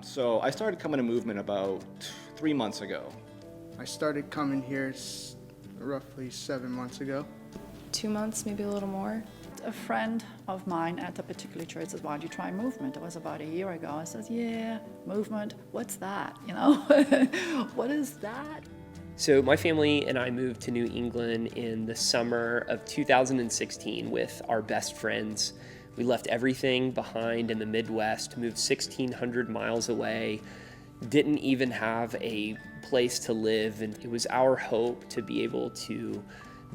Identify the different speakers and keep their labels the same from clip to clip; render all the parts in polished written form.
Speaker 1: So I started coming to Movement about 3 months ago.
Speaker 2: I started coming here roughly 7 months ago.
Speaker 3: 2 months, maybe a little more.
Speaker 4: A friend of mine at a particular church says, why don't you try Movement? It was about a year ago. I says, yeah, Movement, what's that? You know, what is that?
Speaker 5: So my family and I moved to New England in the summer of 2016 with our best friends. We left everything behind in the Midwest, moved 1,600 miles away, didn't even have a place to live, and it was our hope to be able to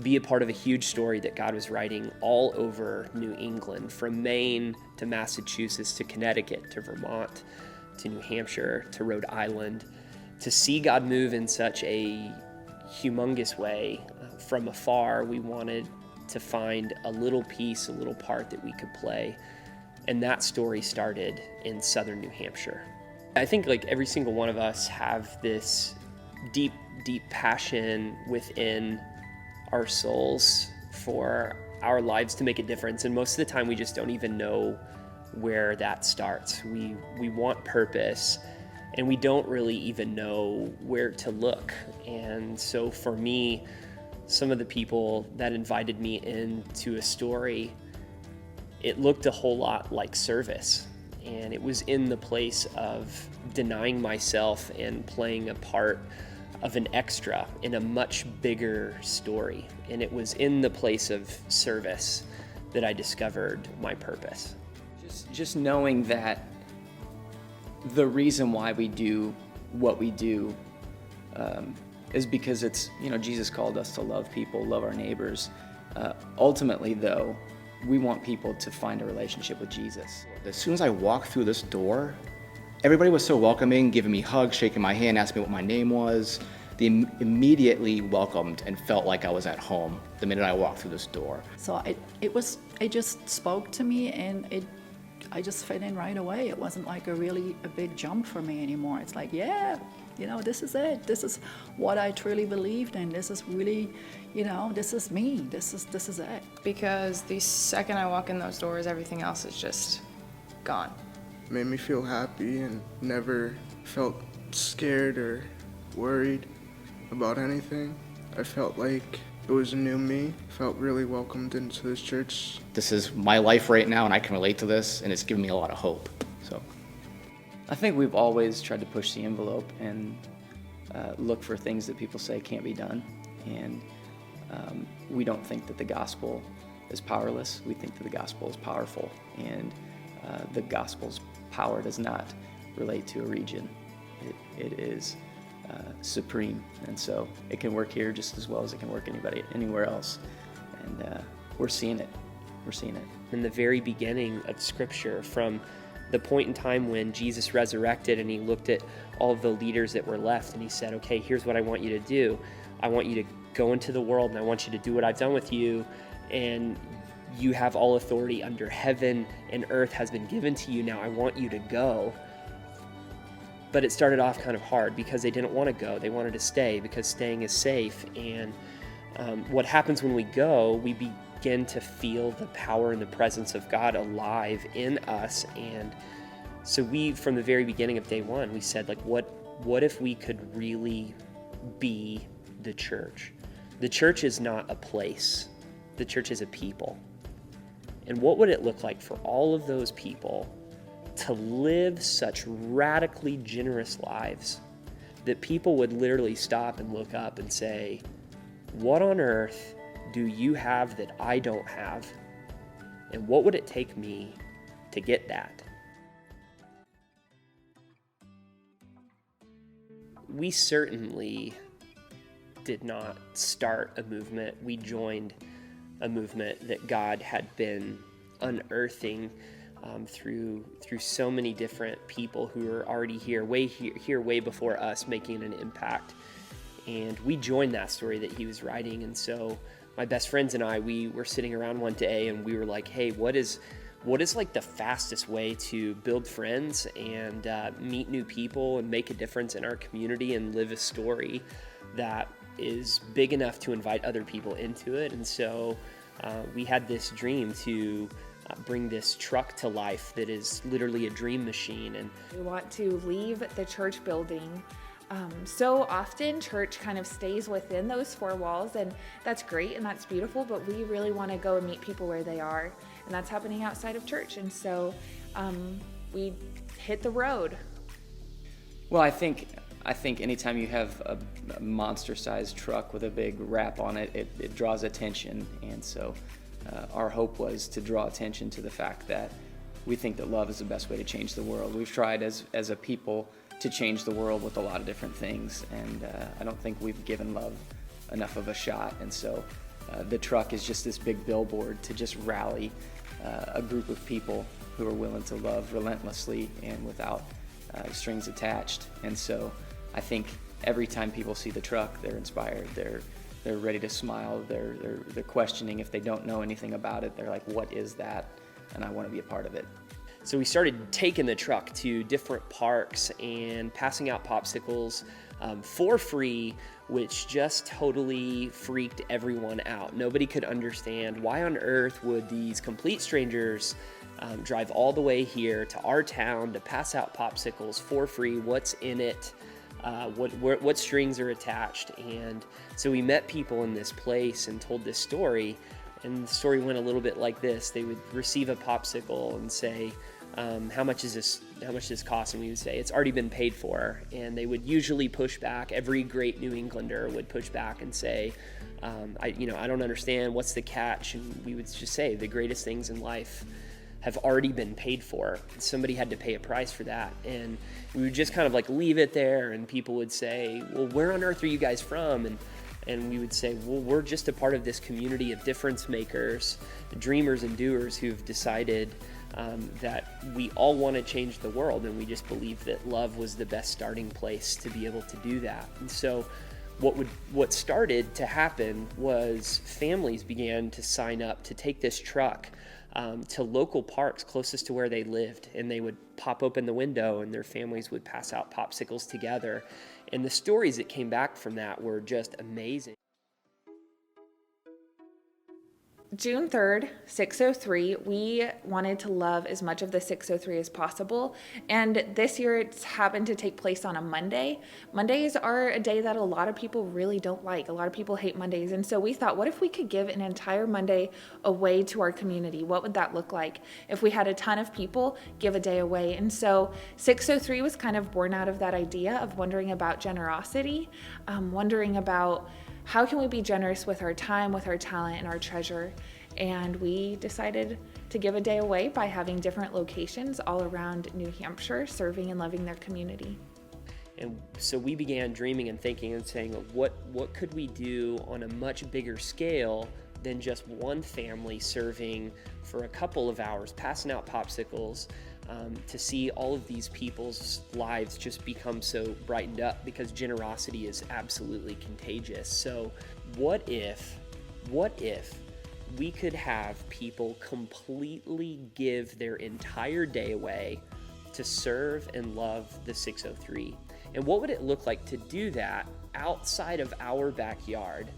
Speaker 5: be a part of a huge story that God was writing all over New England, from Maine to Massachusetts to Connecticut to Vermont to New Hampshire to Rhode Island. To see God move in such a humongous way from afar, we wanted to find a little piece, a little part that we could play. And that story started in southern New Hampshire. I think like every single one of us have this deep, deep passion within our souls for our lives to make a difference. And most of the time we just don't even know where that starts. We want purpose, and we don't really even know where to look. And so for me, some of the people that invited me into a story, it looked a whole lot like service. And it was in the place of denying myself and playing a part of an extra in a much bigger story. And it was in the place of service that I discovered my purpose.
Speaker 6: Just knowing that the reason why we do what we do is because it's, Jesus called us to love people, love our neighbors. Ultimately, though, we want people to find a relationship with Jesus.
Speaker 1: As soon as I walked through this door, everybody was so welcoming, giving me hugs, shaking my hand, asking me what my name was. They immediately welcomed and felt like I was at home the minute I walked through this door.
Speaker 4: So it just spoke to me, and I just fit in right away. It wasn't like a big jump for me anymore. It's like, yeah, this is it. This is what I truly believed in. This is really, this is me. This is it.
Speaker 3: Because the second I walk in those doors, everything else is just gone.
Speaker 2: It made me feel happy and never felt scared or worried about anything. I felt like it was a new me. Felt really welcomed into this church.
Speaker 1: This is my life right now, and I can relate to this, and it's given me a lot of hope. So,
Speaker 6: I think we've always tried to push the envelope and look for things that people say can't be done. And we don't think that the gospel is powerless. We think that the gospel is powerful. And the gospel's power does not relate to a region. It is supreme. And so it can work here just as well as it can work anywhere else. And we're seeing it. We're seeing it.
Speaker 5: In the very beginning of Scripture, from the point in time when Jesus resurrected and he looked at all of the leaders that were left and he said, okay, here's what I want you to do. I want you to go into the world and I want you to do what I've done with you, and you have all authority under heaven and earth has been given to you. Now I want you to go. But it started off kind of hard because they didn't want to go. They wanted to stay because staying is safe. And what happens when we go, we begin to feel the power and the presence of God alive in us. And so we, from the very beginning of day one, we said, like, what if we could really be the church? The church is not a place. The church is a people. And what would it look like for all of those people to live such radically generous lives that people would literally stop and look up and say, what on earth do you have that I don't have? And what would it take me to get that? We certainly did not start a movement. We joined a movement that God had been unearthing through so many different people who were already here way before us, making an impact. And we joined that story that he was writing. And so my best friends and I, we were sitting around one day and we were like, hey, what is like the fastest way to build friends and meet new people and make a difference in our community and live a story that is big enough to invite other people into it? And so we had this dream to bring this truck to life that is literally a dream machine. And
Speaker 7: We want to leave the church building. So often church kind of stays within those four walls, and that's great and that's beautiful, but we really want to go and meet people where they are, and that's happening outside of church. And so we hit the road.
Speaker 6: Well, I think anytime you have a monster-sized truck with a big wrap on it, it draws attention. And so our hope was to draw attention to the fact that we think that love is the best way to change the world. We've tried as a people to change the world with a lot of different things, and I don't think we've given love enough of a shot. And so the truck is just this big billboard to just rally a group of people who are willing to love relentlessly and without strings attached. And so I think every time people see the truck, they're inspired. They're ready to smile. They're questioning if they don't know anything about it. They're like, what is that? And I want to be a part of it.
Speaker 5: so we started taking the truck to different parks and passing out popsicles for free, which just totally freaked everyone out. Nobody could understand why on earth would these complete strangers drive all the way here to our town to pass out popsicles for free. What's in it? What strings are attached? And so we met people in this place and told this story, and the story went a little bit like this. They would receive a popsicle and say, how much does this cost? And we would say, it's already been paid for. And they would usually push back. Every great New Englander would push back and say, I don't understand, what's the catch? And we would just say, the greatest things in life have already been paid for. Somebody had to pay a price for that. And we would just kind of like leave it there, and people would say, well, where on earth are you guys from? And we would say, well, we're just a part of this community of difference makers, dreamers and doers who've decided that we all want to change the world, and we just believe that love was the best starting place to be able to do that. And so what started to happen was families began to sign up to take this truck to local parks closest to where they lived, and they would pop open the window and their families would pass out popsicles together. And the stories that came back from that were just amazing.
Speaker 7: June 3rd, 603, we wanted to love as much of the 603 as possible. And this year it's happened to take place on a Monday. Mondays are a day that a lot of people really don't like. A lot of people hate Mondays. And so we thought, what if we could give an entire Monday away to our community? What would that look like if we had a ton of people give a day away? And so 603 was kind of born out of that idea of wondering about generosity, wondering about how can we be generous with our time, with our talent, and our treasure? And we decided to give a day away by having different locations all around New Hampshire, serving and loving their community.
Speaker 5: And so we began dreaming and thinking and saying, what could we do on a much bigger scale than just one family serving for a couple of hours, passing out popsicles, to see all of these people's lives just become so brightened up, because generosity is absolutely contagious. So what if we could have people completely give their entire day away to serve and love the 603? And what would it look like to do that outside of our backyard,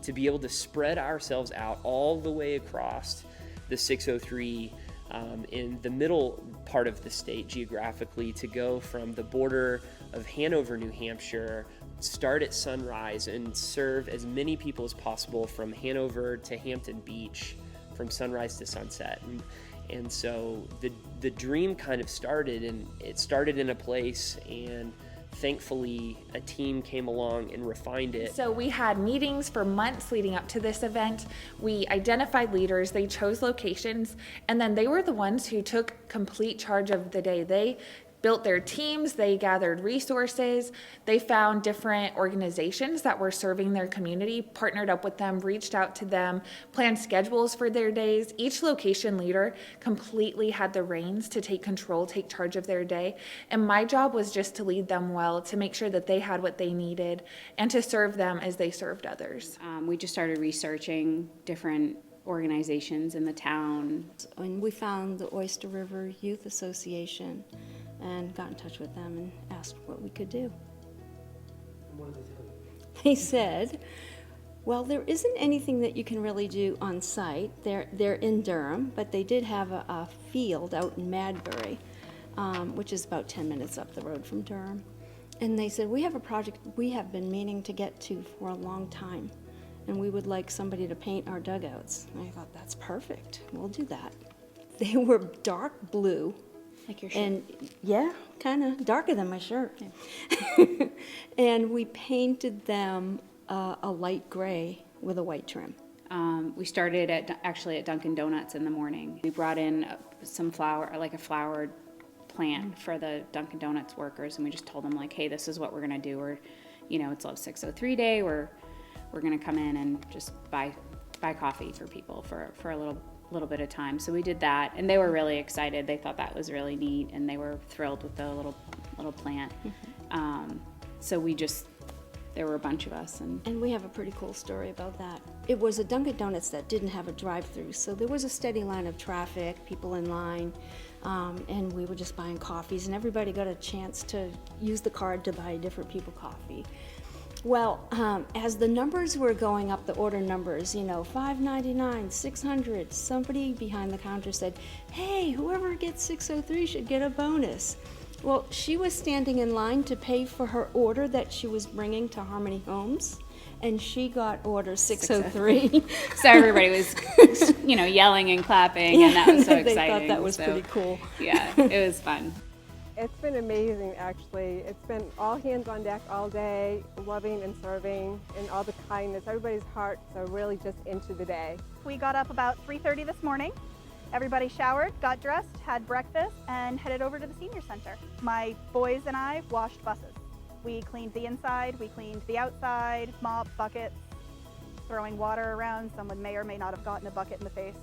Speaker 5: to be able to spread ourselves out all the way across the 603 in the middle part of the state geographically, to go from the border of Hanover, New Hampshire, start at sunrise and serve as many people as possible from Hanover to Hampton Beach, from sunrise to sunset. And so the dream kind of started, and it started in a place, and thankfully a team came along and refined it.
Speaker 7: So we had meetings for months leading up to this event. We identified leaders, they chose locations, and then they were the ones who took complete charge of the day. They built their teams, they gathered resources, they found different organizations that were serving their community, partnered up with them, reached out to them, planned schedules for their days. Each location leader completely had the reins to take control, take charge of their day. And my job was just to lead them well, to make sure that they had what they needed, and to serve them as they served others.
Speaker 8: We just started researching different organizations in the town.
Speaker 9: And we found the Oyster River Youth Association and got in touch with them and asked what we could do.
Speaker 5: What did they tell you?
Speaker 9: They said, Well, there isn't anything that you can really do on site. They're in Durham, but they did have a field out in Madbury, which is about 10 minutes up the road from Durham. And they said, we have a project we have been meaning to get to for a long time, and we would like somebody to paint our dugouts. And I thought, that's perfect. We'll do that. They were dark blue.
Speaker 8: Like your shirt.
Speaker 9: And yeah, kind of darker than my shirt. And we painted them a light gray with a white trim.
Speaker 8: We started actually at Dunkin' Donuts in the morning. We brought in some flower, like a flowered plant for the Dunkin' Donuts workers, and we just told them like, hey, this is what we're gonna do. We're, it's Love 603 Day. We're gonna come in and just buy coffee for people for a little bit of time. So we did that, and they were really excited. They thought that was really neat, and they were thrilled with the little plant. So there were a bunch of us,
Speaker 9: And we have a pretty cool story about that. It was a Dunkin' Donuts that didn't have a drive-through, so there was a steady line of traffic, people in line, and we were just buying coffees, and everybody got a chance to use the card to buy different people coffee. Well, as the numbers were going up, the order numbers, $5.99, $600, somebody behind the counter said, hey, whoever gets 603 should get a bonus. Well, she was standing in line to pay for her order that she was bringing to Harmony Homes, and she got order 603.
Speaker 8: so everybody was, yelling and clapping, and that was so exciting.
Speaker 9: They thought that was
Speaker 8: So,
Speaker 9: pretty cool.
Speaker 8: Yeah, it was fun.
Speaker 10: It's been amazing, actually. It's been all hands on deck all day, loving and serving, and all the kindness. Everybody's hearts are really just into the day.
Speaker 11: We got up about 3:30 this morning. Everybody showered, got dressed, had breakfast, and headed over to the senior center. My boys and I washed buses. We cleaned the inside, we cleaned the outside, mop, buckets, throwing water around. Someone may or may not have gotten a bucket in the face.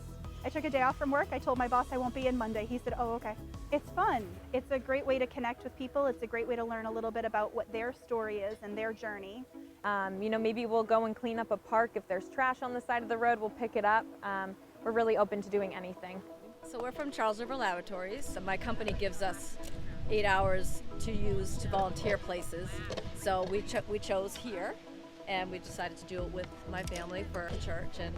Speaker 11: I took a day off from work. I told my boss I won't be in Monday. He said, oh, okay. It's fun. It's a great way to connect with people. It's a great way to learn a little bit about what their story is and their journey.
Speaker 12: Maybe we'll go and clean up a park. If there's trash on the side of the road, we'll pick it up. We're really open to doing anything.
Speaker 13: So we're from Charles River Laboratories. So my company gives us 8 hours to use to volunteer places. So we chose here, and we decided to do it with my family for church and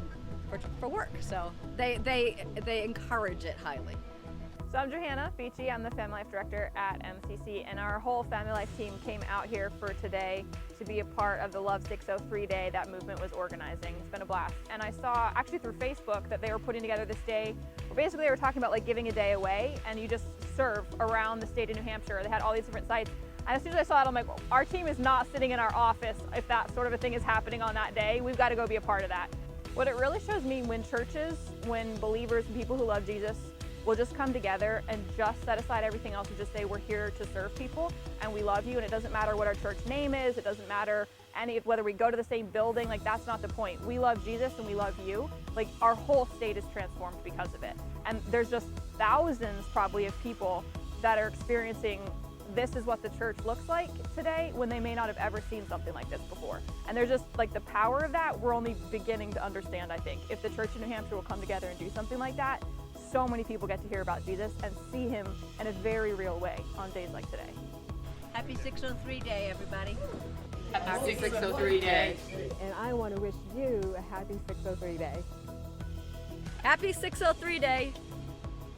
Speaker 13: for work. So they encourage it highly.
Speaker 12: So I'm Johanna Beachy. I'm the Family Life Director at MCC, and our whole Family Life team came out here for today to be a part of the Love 603 Day that movement was organizing. It's been a blast. And I saw actually through Facebook that they were putting together this day where basically they were talking about like giving a day away, and you just serve around the state of New Hampshire. They had all these different sites. And as soon as I saw that, I'm like, well, our team is not sitting in our office if that sort of a thing is happening on that day. We've got to go be a part of that. What it really shows me when churches, when believers and people who love Jesus will just come together and just set aside everything else and just say, we're here to serve people and we love you, and it doesn't matter what our church name is, it doesn't matter whether we go to the same building, like that's not the point. We love Jesus and we love you. Like our whole state is transformed because of it. And there's just thousands probably of people that are experiencing this is what the church looks like today when they may not have ever seen something like this before. And there's just like the power of that, we're only beginning to understand, I think. If the church in New Hampshire will come together and do something like that, so many people get to hear about Jesus and see him in a very real way on days like today.
Speaker 13: Happy 603 Day, everybody.
Speaker 5: Happy 603 Day.
Speaker 10: And I want to wish you a happy 603 Day.
Speaker 13: Happy 603 Day.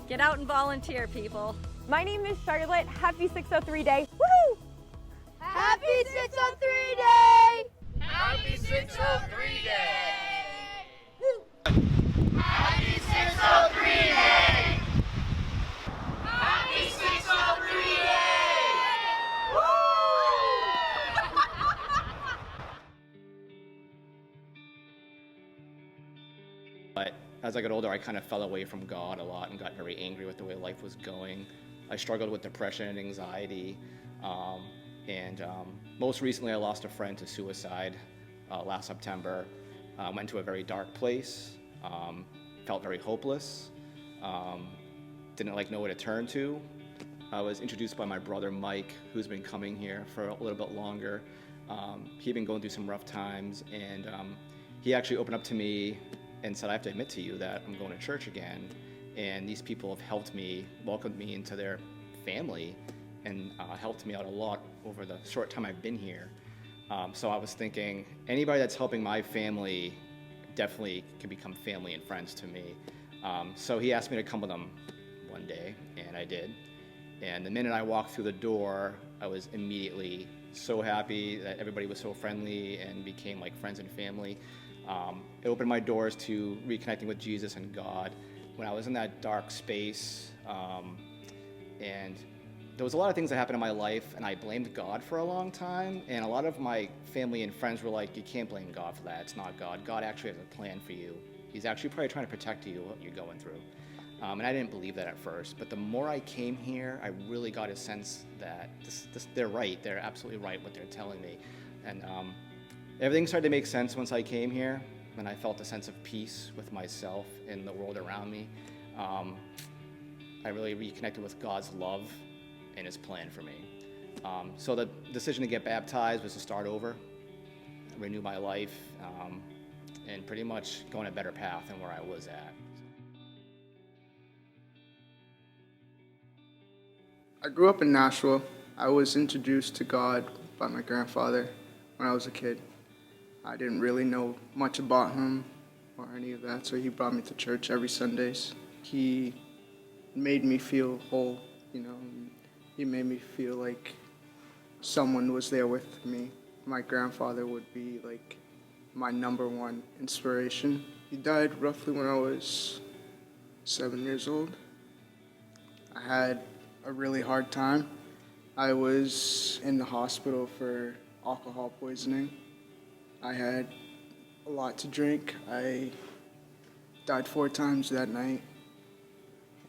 Speaker 13: Get out and volunteer, people.
Speaker 12: My name is Charlotte. Happy 603 Day. Woo!
Speaker 11: Happy 603 Day!
Speaker 14: Happy 603 Day!
Speaker 11: Happy 603 Day!
Speaker 14: Happy 603 Day!
Speaker 1: But as I got older, I kind of fell away from God a lot and got very angry with the way life was going. I struggled with depression and anxiety. Most recently, I lost a friend to suicide last September. Went into a very dark place, felt very hopeless, didn't know where to turn to. I was introduced by my brother Mike, who's been coming here for a little bit longer. He'd been going through some rough times, and he actually opened up to me and said, I have to admit to you that I'm going to church again, and these people have helped me, welcomed me into their family, and helped me out a lot over the short time I've been here. So I was thinking, anybody that's helping my family definitely can become family and friends to me. So he asked me to come with him one day, and I did. And the minute I walked through the door, I was immediately so happy that everybody was so friendly and became like friends and family. It opened my doors to reconnecting with Jesus and God. When I was in that dark space, and there was a lot of things that happened in my life, and I blamed God for a long time, and a lot of my family and friends were like, you can't blame God for that, it's not God. God actually has a plan for you. He's actually probably trying to protect you, what you're going through. And I didn't believe that at first, but the more I came here, I really got a sense that they're right, they're absolutely right what they're telling me. And everything started to make sense once I came here, and I felt a sense of peace with myself and the world around me. I really reconnected with God's love and His plan for me. So the decision to get baptized was to start over, renew my life, and pretty much go on a better path than where I was at.
Speaker 2: I grew up in Nashville. I was introduced to God by my grandfather when I was a kid. I didn't really know much about him or any of that, so he brought me to church every Sundays. He made me feel whole, you know. He made me feel like someone was there with me. My grandfather would be like my number one inspiration. He died roughly when I was 7 years old. I had a really hard time. I was in the hospital for alcohol poisoning. I had a lot to drink. I died 4 times that night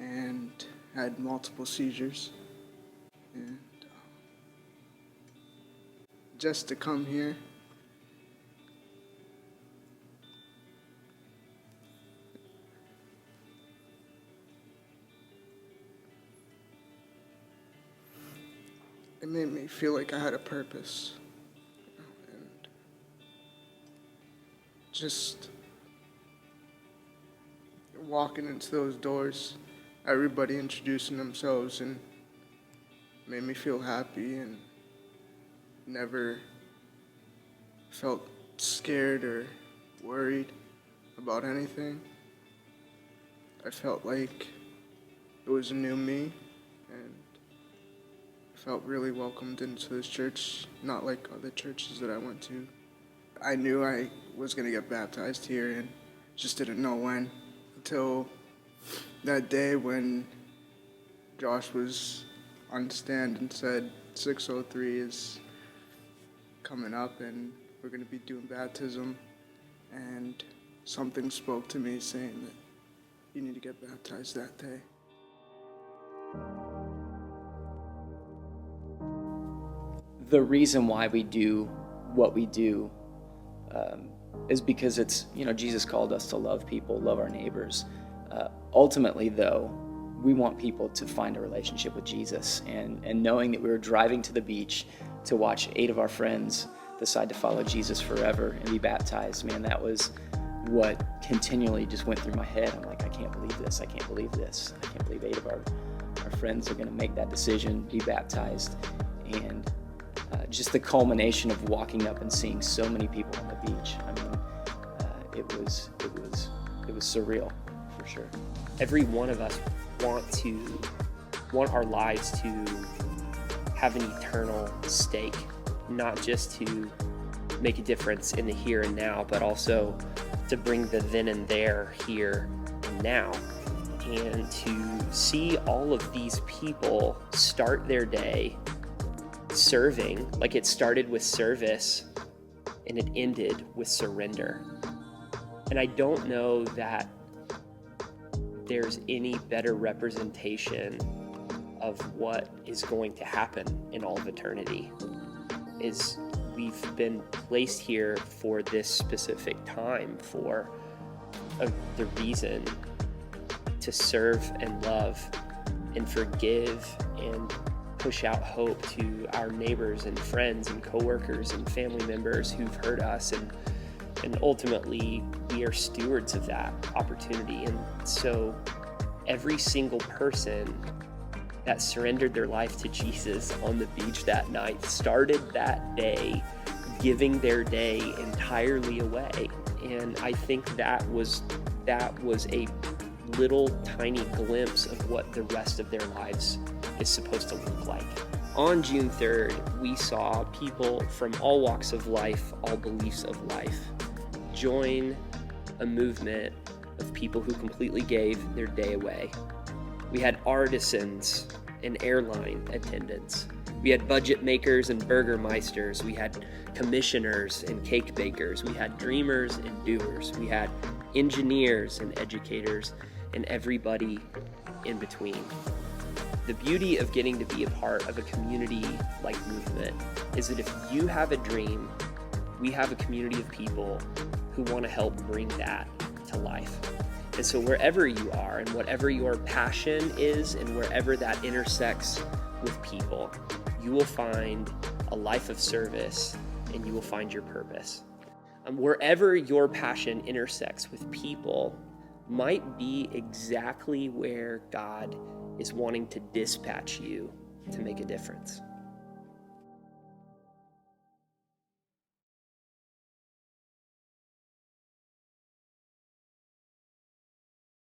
Speaker 2: and had multiple seizures. And just to come here, it made me feel like I had a purpose. And just walking into those doors, everybody introducing themselves, and made me feel happy and never felt scared or worried about anything. I felt like it was a new me, and I felt really welcomed into this church, not like other churches that I went to. I knew I was going to get baptized here and just didn't know when, until that day when Josh was on the stand and said 603 is coming up and we're going to be doing baptism, and something spoke to me saying that you need to get baptized that day.
Speaker 6: The reason why we do what we do is because it's, you know, Jesus called us to love people, love our neighbors. Ultimately, though, we want people to find a relationship with Jesus. And knowing that we were driving to the beach to watch 8 of our friends decide to follow Jesus forever and be baptized, man, that was what continually just went through my head. I'm like, I can't believe this. I can't believe this. I can't believe 8 of our friends are going to make that decision, be baptized. And just the culmination of walking up and seeing so many people on the beach. I mean, it was surreal, for sure.
Speaker 5: Every one of us want our lives to have an eternal stake, not just to make a difference in the here and now, but also to bring the then and there here and now. And to see all of these people start their day serving, like it started with service and it ended with surrender. And I don't know that there's any better representation of what is going to happen in all of eternity. Is we've been placed here for this specific time, for the reason to serve and love and forgive and push out hope to our neighbors and friends and coworkers and family members who've hurt us, and ultimately we are stewards of that opportunity. And so every single person that surrendered their life to Jesus on the beach that night started that day giving their day entirely away. And I think that was a little tiny glimpse of what the rest of their lives is supposed to look like. On June 3rd, we saw people from all walks of life, all beliefs of life, join a movement of people who completely gave their day away. We had artisans and airline attendants. We had budget makers and burgermeisters. We had commissioners and cake bakers. We had dreamers and doers. We had engineers and educators and everybody in between. The beauty of getting to be a part of a community-like movement is that if you have a dream, we have a community of people who want to help bring that to life. And so wherever you are and whatever your passion is and wherever that intersects with people, you will find a life of service and you will find your purpose. Wherever your passion intersects with people might be exactly where God is wanting to dispatch you to make a difference.